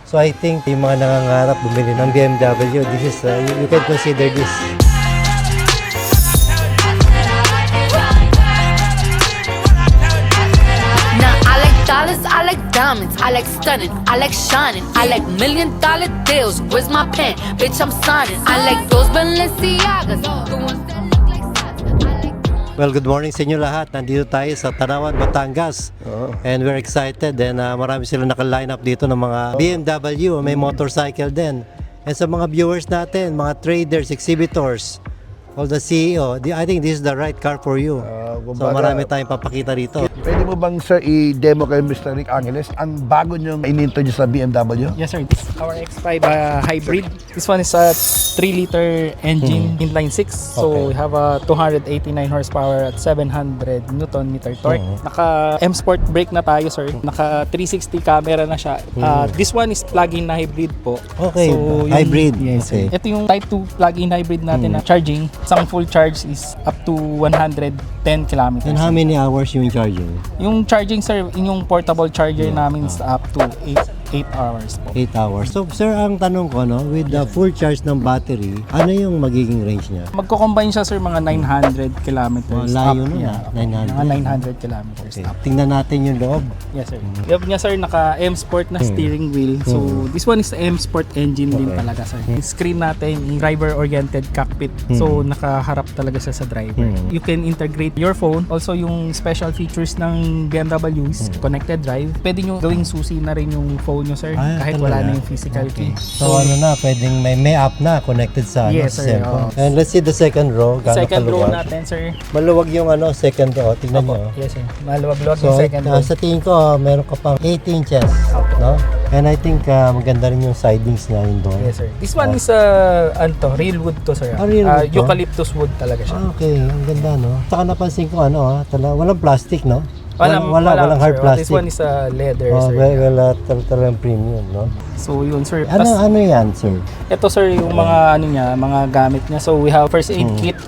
So I think yung mga nangangarap bumili ng BMW, this is, you can consider this. Dollars, I like diamonds, I like stunning, I like shining, I like $1,000,000 deals. Where's my pen? Bitch, I'm signing. I like those Balenciagas, the ones that look like socks. I like. Well, good morning sa inyo lahat. Nandito tayo sa Tanawan, Batangas. And we're excited. And marami sila naka-line up dito ng mga BMW, may motorcycle din. And sa mga viewers natin, mga traders, exhibitors, all the CEO, I think this is the right car for you. So marami tayong papakita dito. Pwede mo bang sir i-demo kay Mr. Rick Angeles ang bago niyong in-introduce sa BMW? Yes sir, this is our X5 hybrid. This one is a 3-liter engine inline 6. So we have a 289 horsepower at 700 Newton meter torque. Naka M Sport brake na tayo sir. Naka 360 camera na siya. This one is plug-in na hybrid po. Okay, hybrid. Yes Okay. sir. Ito yung type 2 plug-in hybrid natin na charging. Isang full charge is up to 110 kilometers. And how many hours yung charging? Yung charging sir, yung portable charger namin is up to 8 hours po. 8 hours. So sir, ang tanong ko, no, with the full charge ng battery, ano yung magiging range niya? Magko-combine siya sir mga 900 kilometers Layo up. nun, Yeah, 900. Mga 900 kilometers Okay. up. Tingnan natin yung loob. Yes sir. Loob niya sir, naka M Sport na steering wheel. So this one is M Sport engine din talaga sir. Yung screen natin, driver-oriented cockpit. So nakaharap talaga siya sa driver. You can integrate your phone. Also yung special features ng BMW is connected drive. Pwede nyo gawing susi na rin yung phone nyo sir. Kahit wala talaga? na yung physical key. So ano na, pwedeng may app na connected sa Yes, sa sir. cellphone. And let's see the second row. Gaano Second row kaluwag. natin sir. Maluwag yung second row. Tingnan nyo. Yes sir. Maluwag-luwag So yung second row. sa tingin ko, meron ka pang 8 inches. No? And I think maganda rin yung sidings niya yun doon. Yes sir. This one is real wood to sir. Real wood to? Eucalyptus wood talaga siya. Okay, ang ganda, no? Saka napansin ko, walang plastic, no? Walang hard sir. plastic. This one is leather Oh, sir. talagang premium, no? So yun sir. Ano yan, sir? Ito sir yung mga mga gamit niya. So we have first aid kit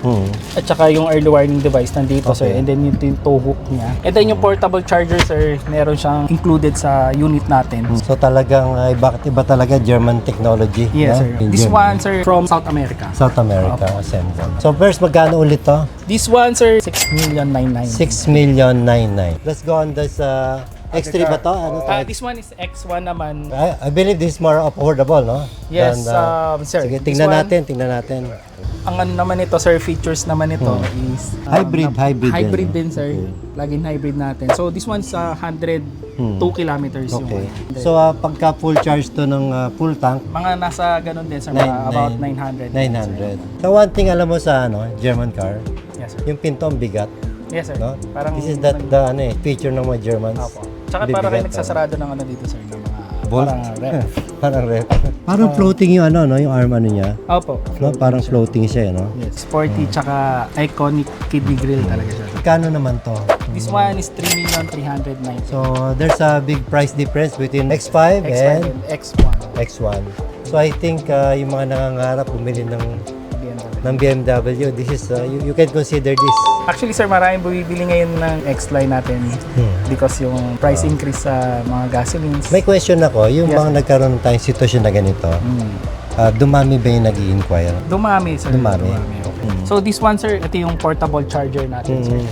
at saka yung early warning device nandito sir. Okay. And then yung tow hook niya. And then yung portable charger sir, meron siyang included sa unit natin. So talagang iba talaga German technology. Yes no? sir. In This Germany. one sir from South America. South America assembled. So first, magkano ulit to? This one sir 6,099,000. 6,099,000. Let's go on this X3 ba to? Ano to? This one is X1 naman. I believe this is more affordable, no? Yes, Than, sir. Sige, This tingnan one- natin. Ang ano naman ito sir, features naman ito is Hybrid hybrid din. din sir. Plug-in hybrid natin. So this one's 102 kilometers yung Okay. one. So pagka full charge to ng full tank, Mga nasa ganun din sir, mga about 900. 900. So one thing alam mo sa German car, Yes sir. yung pinto ang bigat, Yes sir. no? Parang This is the feature ng mga Germans. Opo. Tsaka para kayo Bibigat, nagsasarado ng dito sir, ng mga Bolt. parang ref. Parang ref. Parang floating yung yung arm niya. Opo. No, parang floating siya, no? Yes. Sporty tsaka iconic kiddie grill talaga siya. Kano naman to? This one is 3,390,000. So there's a big price difference between X5 X5 and and X1. X1. So I think yung mga nangangarap bumili ng BMW, this is you can consider this. Actually sir, maraming bumibili ngayon ng X-Line natin because yung price increase sa mga gasolines. May question ako, yung Yes, bang nagkaroon tayong sitwasyon na ganito, dumami ba yung nag-i-inquire? Dumami sir. Dumami. Okay. So this one sir, ito yung portable charger natin sir.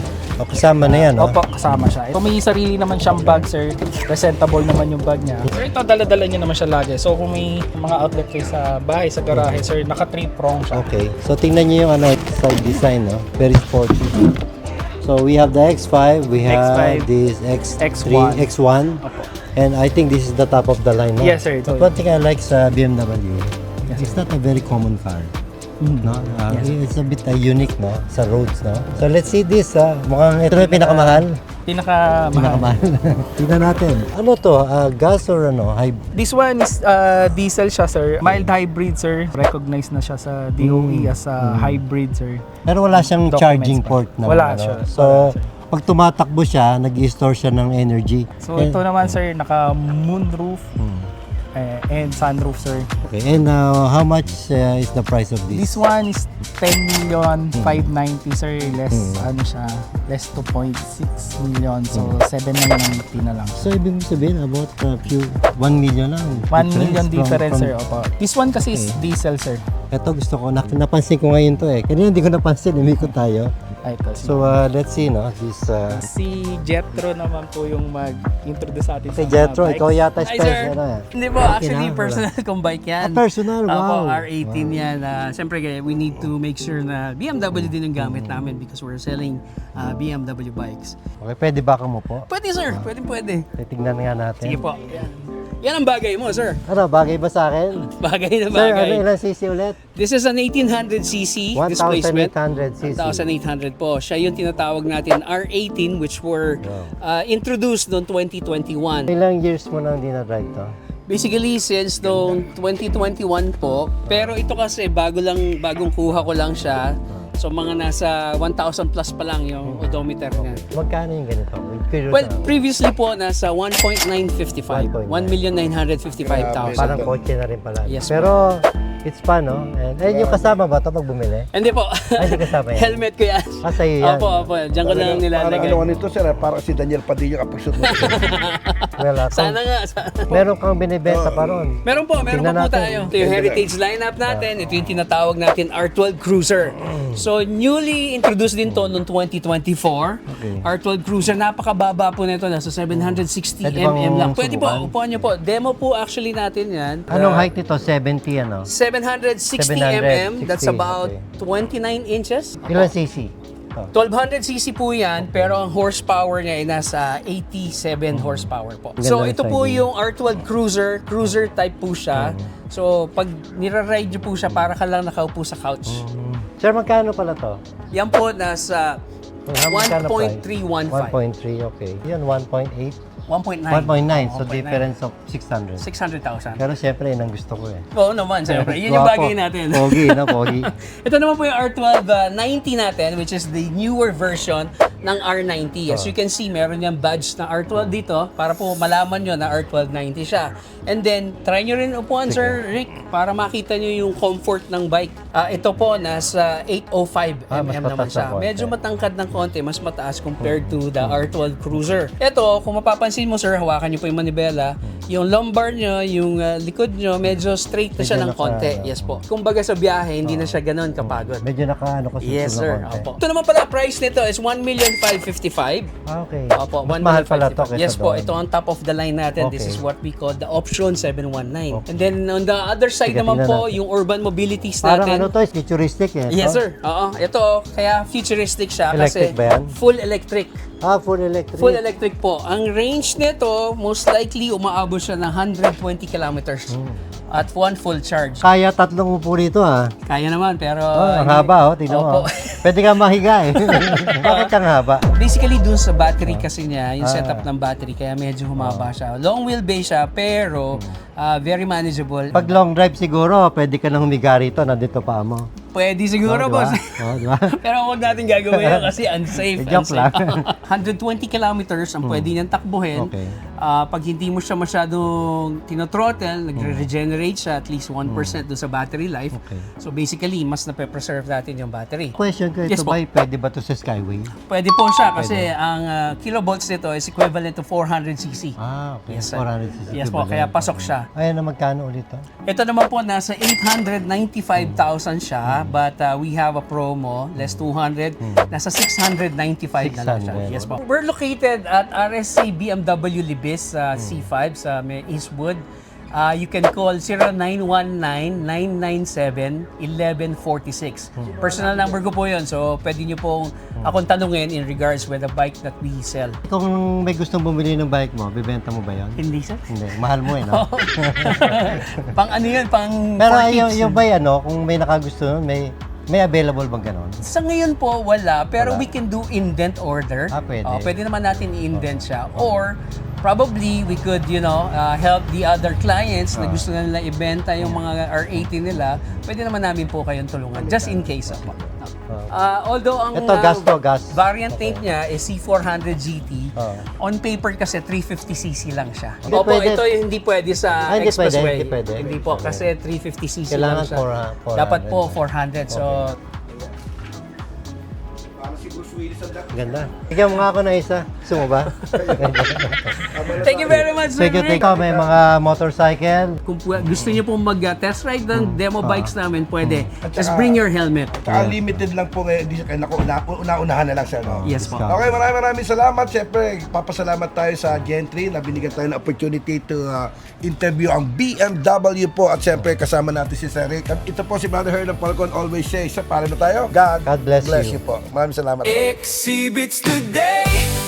O, kasama na yan, no? Opo, kasama siya. Ito may sarili naman siyang bag sir. Presentable naman yung bag niya. Sir, ito dala-dala niya naman siya lagi. So kung may mga outlet kayo sa bahay, sa garahe sir, naka 3 prong siya. Okay. So tingnan niyo yung side design, no? Very sporty. So we have the X5, we have X5, this X1. X1, Opo. and I think this is the top of the line, no? Yes, sir. But one thing I like sa BMW, Yes, it's not a very common car. No? It's a bit unique, no? Sa roads, no? So let's see this, mukhang ito na yung pinakamahal. Pinakamahal. Tingnan natin. Ano to? Gas or This one is diesel siya sir. Mild hybrid sir. Recognized na siya sa DOE as a hybrid sir. Pero wala siyang Documents charging pa. port na. Wala siya. So, Wala siya. pag tumatakbo siya, nag-i-store siya ng energy. So ito naman sir, naka moonroof and sunroof sir. Okay, and how much is the price of this? This one is 10,590,000 sir. Less ano siya, less 2.6 million. So 7,990 na lang. So, ibig mo sabihin, about few, 1 million lang. 1 million difference, from- sir. Opo. This one kasi is diesel, sir. Ito gusto ko, napansin ko ngayon to eh. Kanina hindi ko napansin, umikot tayo. Ay, ito. So, let's see, no? This, Si Jetro naman po yung mag-introduce sa atin si sa mga Jetro, bikes. ikaw yata Hi, special, sir. ano eh? Hindi po, actually na, personal kong bike yan. Personal, wow. Opo, R18 yan. Siyempre, we need to make sure na BMW din yung gamit namin because we're selling BMW bikes. Okay, pwede ba mo po? Pwede, sir. Pwede. Titignan nga natin. Sige po. Yan ang bagay mo, sir. Ano, bagay ba sa akin? Bagay na Sir, ano bagay. ilang cc ulit? This is an 1800cc displacement. 1,800 cc. 1,800 po. Siya yung tinatawag natin R18 which were introduced noong 2021. Ilang years mo nang dinadrive to? Basically, since noong 2021 po. Pero ito kasi bagong kuha ko lang siya. So mga nasa 1,000 plus pa lang yung odometer niya. Magkano yung ganito? Curious Well, ako. previously po nasa 1.955. 1,955,000. Parang kotse na rin pala. Yes, Pero, it's fun, no? And yung kasama ba ito pag bumili? Hindi po. Hindi kasama yan. Helmet ko yan. Sa'yo yan. Opo. Diyan ko lang Parang nilalagay. ano nito, sir, parang si Daniel Padilla kapag shoot mo. Well, Sana nga. meron kang binibenta pa ron. Meron po Tingnan po natin. tayo. Ito yung heritage lineup natin. Ito yung tinatawag natin R12 Cruiser. So, newly introduced din to noong 2024. R12 Cruiser, napakababa po nito. Nasa 760 Pwede bang mm lang. Pwede po, subukan? upuan nyo po. Demo po actually natin yan. Anong height nito? 70 ano? 760 mm. That's 760, about okay. 29 inches. Ilang cc? Oh. 1200cc po yan, pero ang horsepower niya ay nasa 87 horsepower po. Ganda So ng ito po siding. yung R12 Cruiser type po siya. So pag nira-ride niyo po siya, para ka lang nakaupo sa couch. Sir, magkano pala to? Yan po nasa Magkano price? 1.315. 1.3, okay. Yan, 1.8. 1.9. 1.9, so 1.9. difference of 600. 600,000. Pero syempre, yun ang gusto ko eh. Oo naman, siyempre. Yun yung Guwapo. bagay natin. Pogi, no? Pogi. Ito naman po yung R1290 natin, which is the newer version ng R90. As you can see, meron yung badge na R12 dito para po malaman nyo na R1290 siya. And then, try nyo rin upuan, Sir Rick, para makita nyo yung comfort ng bike. Ito po, nasa 805 mas mm naman mataas siya. na konti. Medyo matangkad ng konti, mas mataas compared to the R12 Cruiser. Ito, kung mapapansin mo, sir, hawakan nyo po yung manibela, yung lumbar nyo, yung likod nyo, medyo straight na siya Medyo ng konti. Yes po. Kumbaga sa biyahe, hindi na siya ganun kapagod. Medyo naka, ano kasi. Yes, sir. Opo. Ito naman pala, price nito is 1,555,000. Okay. Opo, Mas mahal pala to 1,555,000. kaysa Yes po, doon. ito ang top of the line natin. This Okay. is what we call the option 719. And then on the other side Sige, naman tingnan po, natin. yung urban mobilities Parang natin. ano to, is futuristic eh. Yes, to? sir. Oo. Ito, kaya futuristic siya Electric kasi ba yan? full electric. Full electric. Full electric po. Ang range nito, most likely umaabot siya ng 120 kilometers at one full charge. Kaya tatlong upo rito ah. Kaya naman, pero... Ang haba oh, tignan mo. Opo. Pwede ka mahiga eh. Bakit ang haba? Basically, dun sa battery kasi niya, yung setup ng battery, kaya medyo humaba siya. Long wheelbase siya, pero very manageable. Pag long drive siguro, pwede ka nang humiga rito, nandito pa mo. Pwede siguro, Oh, diba? boss. Oh, diba? Pero huwag natin gagawin yun kasi unsafe. Joke lang. 120 kilometers ang pwede niyang takbuhin. Okay. Pag hindi mo siya masyadong tinothrottle, nagre-regenerate siya at least 1% doon sa battery life. Okay. So basically, mas na-preserve natin yung battery. Question ko, ito Yes, po. ba pwede ba to sa Skyway? Pwede po siya kasi ang kilovolts nito is equivalent to 400cc. Okay. Yes, sir. 400cc. Yes po, kaya pasok siya. Ayan na magkano ulit to? Ito naman po, nasa 895,000 siya, but we have a promo, less 200, nasa 695 na lang siya. 600. Yes po. We're located at RSC BMW Libis C5 sa may Eastwood. You can call 0919-997-1146. Personal number ko po yun, so pwede nyo pong akong tanungin in regards with the bike that we sell. Kung may gustong bumili ng bike mo, bibenta mo ba yan? Hindi, sir. Hindi. Mahal mo eh, no? Pang ano yun, pang Pero for yung, kids. yung ba ano, kung may nakagusto nun, may available bang ganon? Sa ngayon po, wala. Pero Wala. we can do indent order. Pwede. Pwede naman natin i-indent siya. Or, probably, we could, help the other clients na gusto na nila ibenta yung mga R80 nila. Pwede naman namin po kayong tulungan. Just in case. Although, ang Ito, gas. variant name niya is C400 GT. Oh. On paper kasi 350cc lang siya. Hindi Opo, pwede. ito yung hindi pwede sa Hindi pwede, expressway. hindi pwede. Hindi po, kasi 350cc Kailangan lang siya. 400. Dapat po 400. So, Ganda. Bigyan mo nga ako na isa. Gusto mo ba? Thank you very much, Sir Thank you, Rick. thank you. May mga motorcycle. Kung gusto niyo pong mag-test ride ng demo bikes namin, pwede. Just bring your helmet. Saka limited lang po ngayon. Kaya naku, una-unahan na lang siya. No? Yes po. Okay, maraming salamat. Siyempre, papasalamat tayo sa Gentry na binigyan tayo ng opportunity to interview ang BMW po. At siyempre, kasama natin si Sir Rick. At ito po si Brother Hernan Falcon. Always say, paano na tayo? God God bless you. you po. Maraming salamat. Exhibits today.